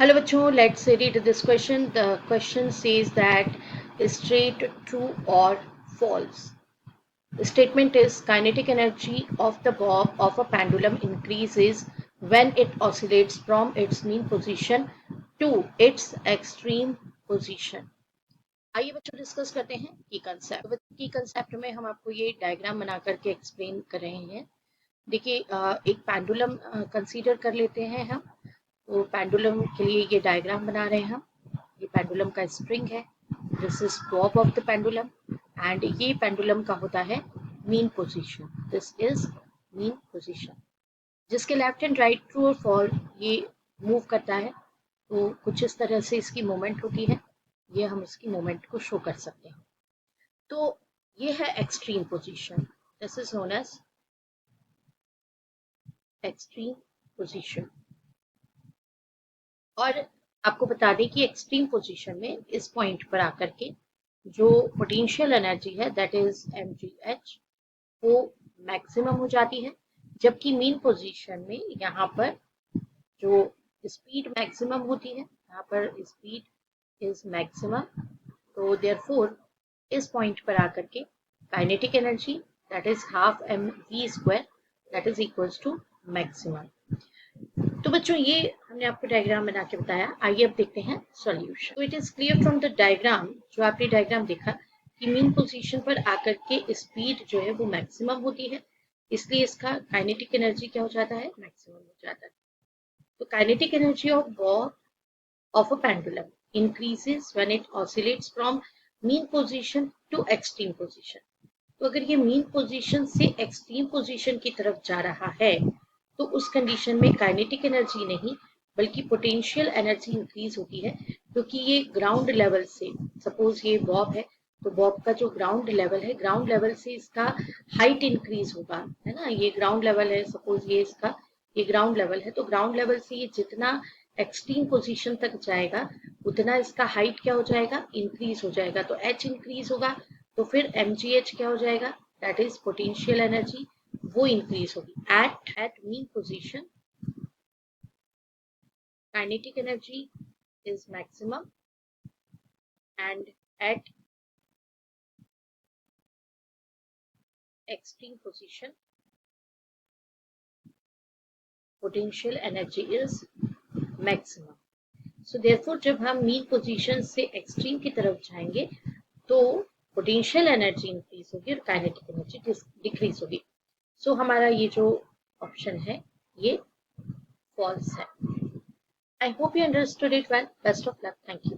Hello bachcho, let's read this question. The question says that straight, true or false. The statement is kinetic energy of the bob of a pendulum increases when it oscillates from its mean position to its extreme position. आइए बच्चों discuss करते हैं की concept. की concept में हम आपको ये डायग्राम बना करके एक्सप्लेन कर रहे हैं। देखिए एक पेंडुलम कंसीडर कर लेते हैं हम। तो पेंडुलम के लिए ये डायग्राम बना रहे हैं हम। ये पेंडुलम का स्प्रिंग है, this is Bob of the pendulum and ये पेंडुलम का होता है mean position, this is mean position. जिसके लेफ्ट एंड राइट ट्रू और फॉल ये मूव करता है तो कुछ इस तरह से इसकी मूवमेंट होती है। ये हम इसकी मूवमेंट को शो कर सकते हैं। तो ये है extreme position, this is known as extreme position. और आपको बता दें कि एक्सट्रीम पोजीशन में इस पॉइंट पर आकर के जो पोटेंशियल एनर्जी है दैट इज mgh वो मैक्सिमम हो जाती है, जबकि मीन पोजीशन में यहाँ पर जो स्पीड मैक्सिमम होती है, यहाँ पर स्पीड इज मैक्सिमम। तो देयरफॉर इस पॉइंट पर आकर के kinetic energy that is half mv² that is equals to maximum. तो बच्चों ये हमने आपको डायग्राम बना के बताया। आइए अब देखते हैं सॉल्यूशन। तो it is clear from the diagram, जो आपने डायग्राम देखा कि मीन पोजीशन पर आकर के स्पीड जो है वो मैक्सिमम होती है, इसलिए इसका काइनेटिक एनर्जी क्या हो जाता है, मैक्सिमम हो जाता है। तो kinetic energy of bob of a pendulum increases when it oscillates from mean position to extreme position. तो अगर ये मीन पोजीशन से एक्सट्रीम पोजीशन की तरफ जा रहा है तो उस कंडीशन में काइनेटिक एनर्जी नहीं बल्कि पोटेंशियल एनर्जी इंक्रीज होती है, क्योंकि ये ग्राउंड लेवल से, सपोज ये बॉब है तो बॉब का जो ग्राउंड लेवल है, ग्राउंड लेवल से इसका हाइट इंक्रीज होगा, है ना। ये ग्राउंड लेवल है, सपोज ये इसका ये ग्राउंड लेवल है, तो ग्राउंड लेवल से ये जितना एक्सट्रीम पोजीशन तक जाएगा उतना इसका हाइट क्या हो जाएगा, इंक्रीज हो जाएगा। तो h इंक्रीज होगा तो फिर mgh क्या हो जाएगा, दैट इज पोटेंशियल एनर्जी, वो इंक्रीज होगी। At mean position kinetic energy is maximum and at extreme position potential energy is maximum. So therefore जब हम मीन पोजीशन से एक्सट्रीम की तरफ जाएंगे तो पोटेंशियल एनर्जी इंक्रीज होगी और काइनेटिक एनर्जी डिक्रीज होगी। सो हमारा ये जो ऑप्शन है ये false है। I hope you understood it well. Best of luck. Thank you.